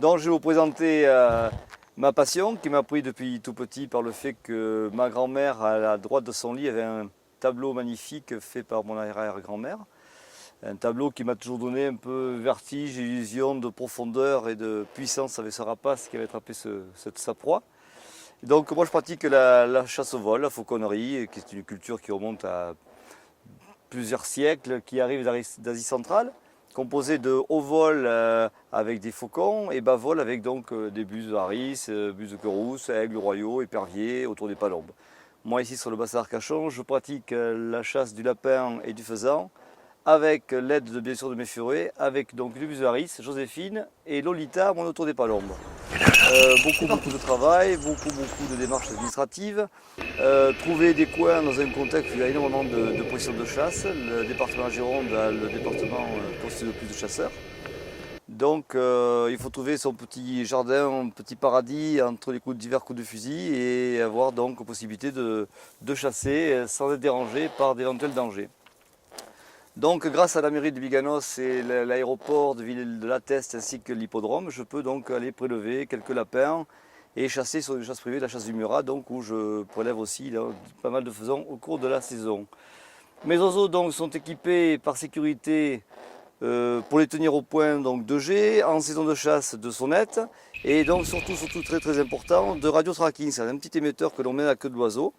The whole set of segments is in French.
Donc je vais vous présenter ma passion qui m'a pris depuis tout petit par le fait que ma grand-mère, à la droite de son lit, avait un tableau magnifique fait par mon arrière-grand-mère. Un tableau qui m'a toujours donné un peu vertige, illusion de profondeur et de puissance avec ce rapace qui avait attrapé sa proie. Et donc moi je pratique la chasse au vol, la fauconnerie, qui est une culture qui remonte à plusieurs siècles, qui arrive d'Asie centrale, composée de haut vol avec des faucons et bas vol avec donc des buses de haris, buses de querous, aigles royaux, éperviers autour des palombes. Moi ici sur le bassin d'Arcachon, je pratique la chasse du lapin et du faisan avec l'aide de bien sûr de mes furets, avec donc le buse de haris, Joséphine et Lolita, mon autour des palombes. Beaucoup de travail, beaucoup de démarches administratives. Trouver des coins dans un contexte où il y a énormément de pression de chasse. Le département de la Gironde a le département constitué de plus de chasseurs. Donc il faut trouver son petit jardin, un petit paradis entre les divers coups de fusil et avoir donc possibilité de chasser sans être dérangé par d'éventuels dangers. Donc grâce à la mairie de Biganos et l'aéroport de Ville de la Teste ainsi que l'hippodrome, je peux donc aller prélever quelques lapins et chasser sur une chasse privée, la chasse du Murat, donc où je prélève aussi là, pas mal de faisans au cours de la saison. Mes oiseaux donc sont équipés par sécurité pour les tenir au point donc 2G, en saison de chasse de sonnettes et donc surtout très important de radio tracking, c'est un petit émetteur que l'on met à la queue de l'oiseau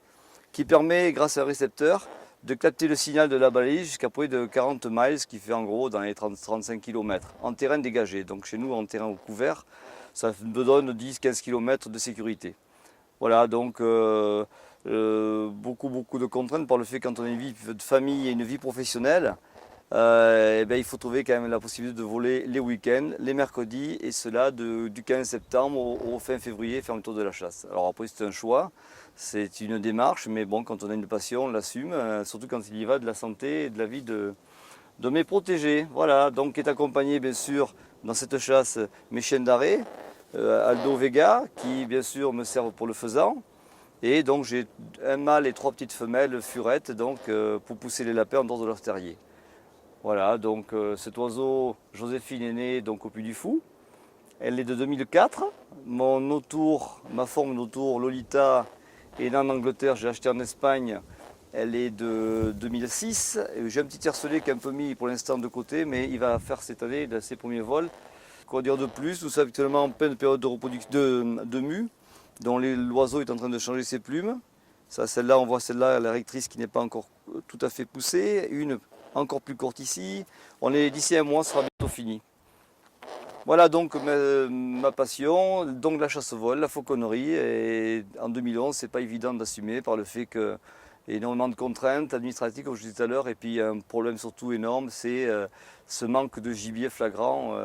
qui permet grâce à un récepteur de capter le signal de la balise jusqu'à près de 40 miles, ce qui fait en gros dans les 30-35 km en terrain dégagé. Donc chez nous en terrain couvert, ça me donne 10-15 km de sécurité. Voilà, donc beaucoup de contraintes par le fait quand on a une vie de famille et une vie professionnelle, eh bien, il faut trouver quand même la possibilité de voler les week-ends, les mercredis, et cela du 15 septembre au fin février, fermeture de la chasse. Alors après c'est un choix, c'est une démarche, mais bon, quand on a une passion, on l'assume, surtout quand il y va de la santé et de la vie de mes protégés. Voilà, donc est accompagné bien sûr dans cette chasse mes chiens d'arrêt, Aldo Vega, qui bien sûr me servent pour le faisan. Et donc j'ai un mâle et 3 petites femelles furettes donc, pour pousser les lapins en dehors de leur terrier. Voilà, donc cet oiseau, Joséphine, est née donc, au Puy du Fou. Elle est de 2004. Ma forme d'autour, Lolita, est née en Angleterre, j'ai acheté en Espagne. Elle est de 2006. J'ai un petit tiercelet qui est un peu mis pour l'instant de côté, mais il va faire cette année ses premiers vols. Quoi dire de plus? Nous sommes actuellement en pleine période de reproduction de mue, dont l'oiseau est en train de changer ses plumes. Celle-là, on voit celle-là, la rectrice qui n'est pas encore tout à fait poussée. Une encore plus courte ici. D'ici un mois, ce sera bientôt fini. Voilà donc ma passion, donc la chasse au vol, la fauconnerie. Et en 2011, c'est pas évident d'assumer par le fait qu'il y a énormément de contraintes administratives, comme je disais tout à l'heure. Et puis un problème surtout énorme, c'est ce manque de gibier flagrant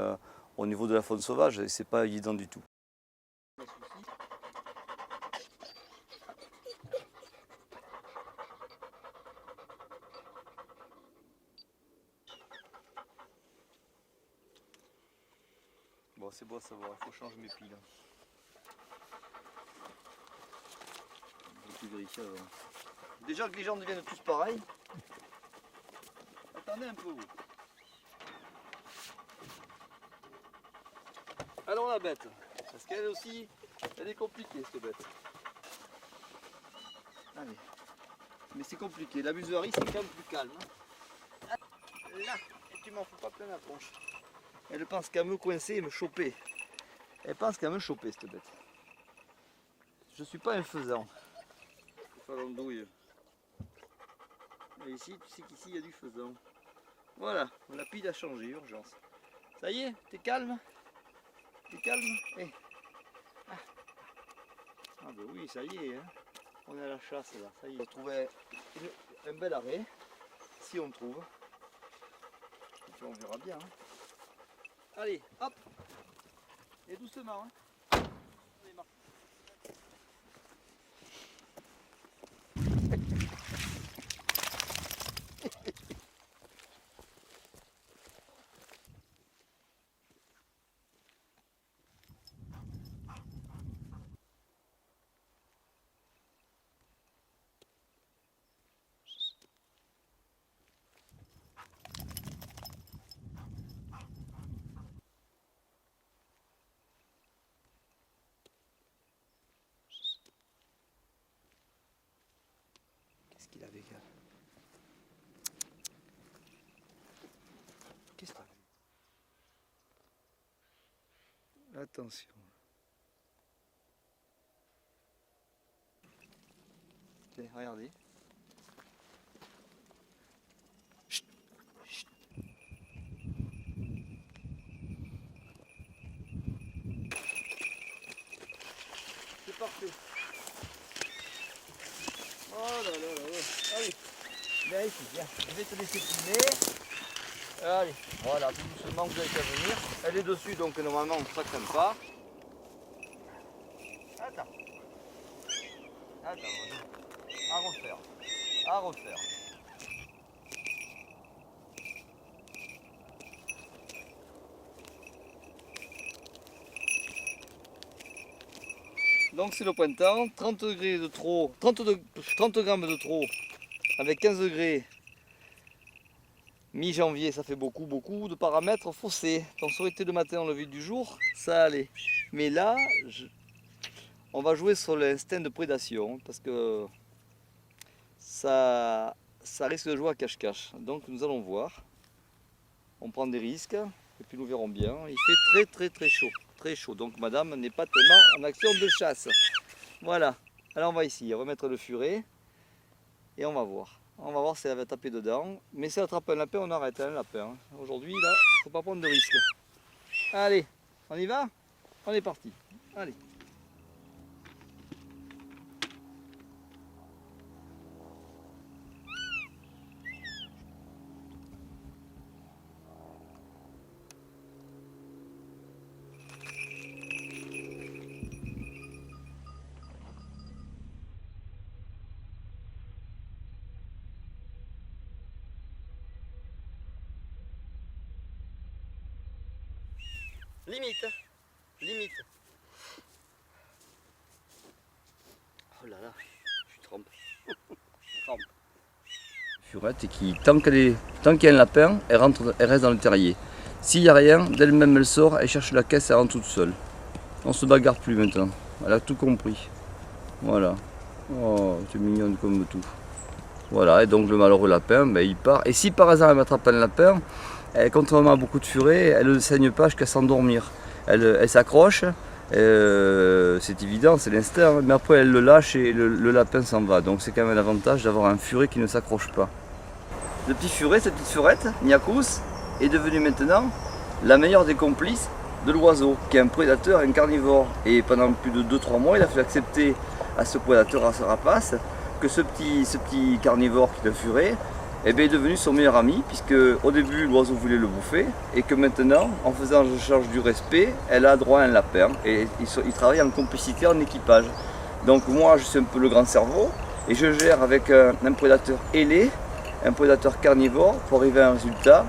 au niveau de la faune sauvage. Et c'est pas évident du tout. Bon, c'est beau à savoir, il faut changer mes piles. Je vais vérifier avant. Déjà que les gens deviennent tous pareils. Attendez un peu. Alors la bête, parce qu'elle aussi, elle est compliquée cette bête. Allez. Mais c'est compliqué, la buserie c'est quand même plus calme. Là, et tu m'en fous pas plein la tronche. Elle pense qu'à me coincer et me choper. Elle pense qu'à me choper cette bête. Je suis pas un faisan. Douille. Et ici, tu sais qu'ici il y a du faisan. Voilà, la pile a changé, urgence. Ça y est, t'es calme? T'es calme? Hey. Ah ben oui, ça y est, hein. On est à la chasse là, ça y est. On trouvait un bel arrêt, si on trouve. Et puis on verra bien. Hein. Allez, hop. Et doucement. Hein. Allez, Marc. qu'il avait. Qu'est-ce que t'as? Attention. Tiens, regardez. Chut, chut. C'est parfait. Oh là là là là. Allez, viens ici, viens. Je vais te laisser filmer. Allez, voilà, tout doucement, vous avez qu'à venir. Elle est dessus, donc normalement ça ne craint pas. Attends. Attends, à refaire. À refaire. Donc c'est le printemps, 30 degrés de trop, 30 grammes de trop, avec 15 degrés. Mi-janvier, ça fait beaucoup de paramètres faussés. Donc ça aurait été le matin au lever du jour, ça allait. Mais là, on va jouer sur l'instinct de prédation, parce que ça risque de jouer à cache-cache. Donc nous allons voir. On prend des risques, et puis nous verrons bien. Il fait très chaud. Très chaud. Donc madame n'est pas tellement en action de chasse. Voilà. Alors on va ici, on va mettre le furet, et on va voir. On va voir si elle va taper dedans. Mais si elle attrape un lapin, on arrête un lapin. Aujourd'hui, là, il ne faut pas prendre de risques. Allez, on y va? On est parti. Allez. Limite, limite. Oh là là, je trempe. Furette et qui, tant qu'il y a un lapin, elle reste dans le terrier. S'il n'y a rien, d'elle-même elle sort, elle cherche la caisse, elle rentre toute seule. On se bagarre plus maintenant. Elle a tout compris. Voilà. Oh, c'est mignonne comme tout. Voilà, et donc le malheureux lapin, ben, il part. Et si par hasard elle m'attrape un lapin, contrairement à beaucoup de furets, elle ne saigne pas jusqu'à s'endormir. Elle s'accroche, c'est évident, c'est l'instinct, mais après elle le lâche et le lapin s'en va. Donc c'est quand même l'avantage d'avoir un furet qui ne s'accroche pas. Le petit furet, cette petite furette, Niakous, est devenu maintenant la meilleure des complices de l'oiseau, qui est un prédateur, un carnivore. Et pendant plus de 2-3 mois, il a fait accepter à ce prédateur, à ce rapace, que ce petit carnivore qui est un furet, est devenu son meilleur ami, puisque au début l'oiseau voulait le bouffer, et que maintenant, en faisant l'échange du respect, elle a droit à un lapin, et ils travaillent en complicité, en équipage. Donc moi je suis un peu le grand cerveau, et je gère avec un prédateur ailé, un prédateur carnivore, pour arriver à un résultat.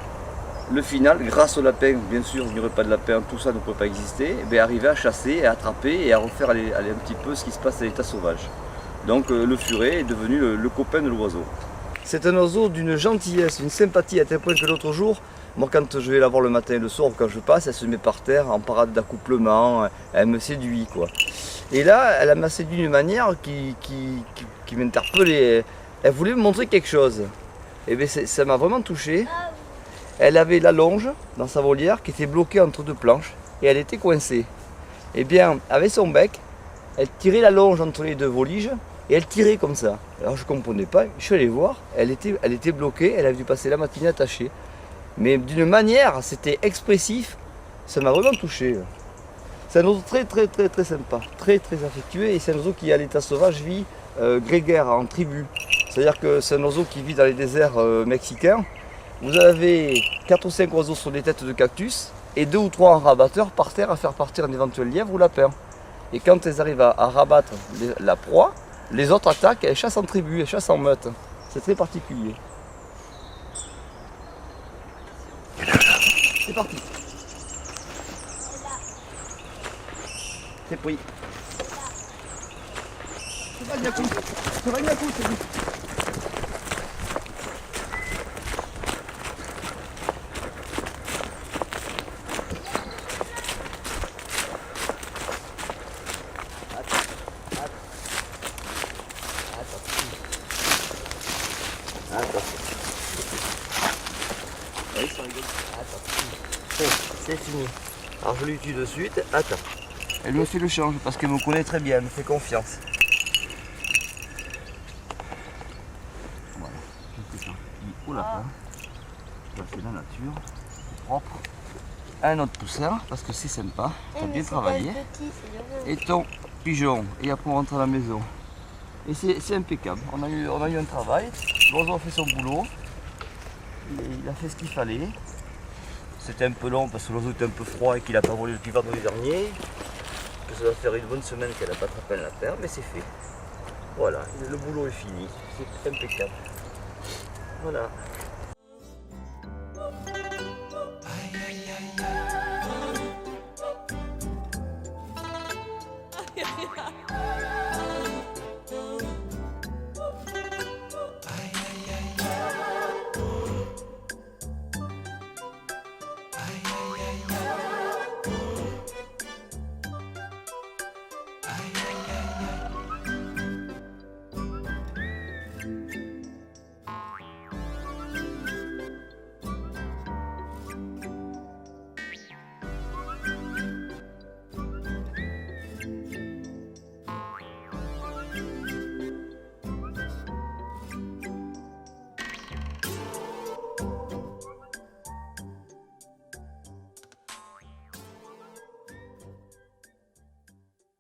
Le final, grâce au lapin, bien sûr il n'y aurait pas de lapin, tout ça ne peut pas exister, arriver à chasser, à attraper et à refaire aller un petit peu ce qui se passe à l'état sauvage. Donc le furet est devenu le copain de l'oiseau. C'est un oiseau d'une gentillesse, une sympathie à tel point que l'autre jour, moi quand je vais la voir le matin et le soir, quand je passe, elle se met par terre en parade d'accouplement, elle me séduit quoi. Et là, elle m'a séduit d'une manière qui m'interpellait. Elle voulait me montrer quelque chose. Et bien ça m'a vraiment touché. Elle avait la longe dans sa volière qui était bloquée entre deux planches et elle était coincée. Et bien, avec son bec, elle tirait la longe entre les deux voliges et elle tirait comme ça. Alors je ne comprenais pas, je suis allé voir, elle était bloquée, elle avait dû passer la matinée attachée. Mais d'une manière, c'était expressif, ça m'a vraiment touché. C'est un oiseau très sympa, très affectueux, et c'est un oiseau qui à l'état sauvage vit grégaire, en tribu. C'est-à-dire que c'est un oiseau qui vit dans les déserts mexicains. Vous avez 4 ou 5 oiseaux sur des têtes de cactus et 2 ou 3 en rabatteur par terre à faire partir un éventuel lièvre ou lapin. Et quand elles arrivent à rabattre la proie, les autres attaquent, elles chassent en tribu, elles chassent en meute. C'est très particulier. C'est parti. C'est pris. C'est pas bien coup. C'est pas bien coup, c'est dit. c'est fini. Alors je lui tue de suite, attends. Elle me fait le change parce qu'elle me connaît très bien, elle me fait confiance. Voilà, je fais ça. Oh là là, ça c'est la nature, c'est propre. Un autre poussin parce que c'est sympa, t'as bien travaillé. Et ton pigeon, et après on rentre à la maison. Et c'est impeccable, on a eu un travail, l'oiseau a fait son boulot, il a fait ce qu'il fallait. C'était un peu long parce que l'oiseau était un peu froid et qu'il n'a pas volé depuis vendredi dernier. Que ça va faire une bonne semaine qu'elle n'a pas attrapé un lapin, mais c'est fait. Voilà, le boulot est fini, c'est impeccable. Voilà.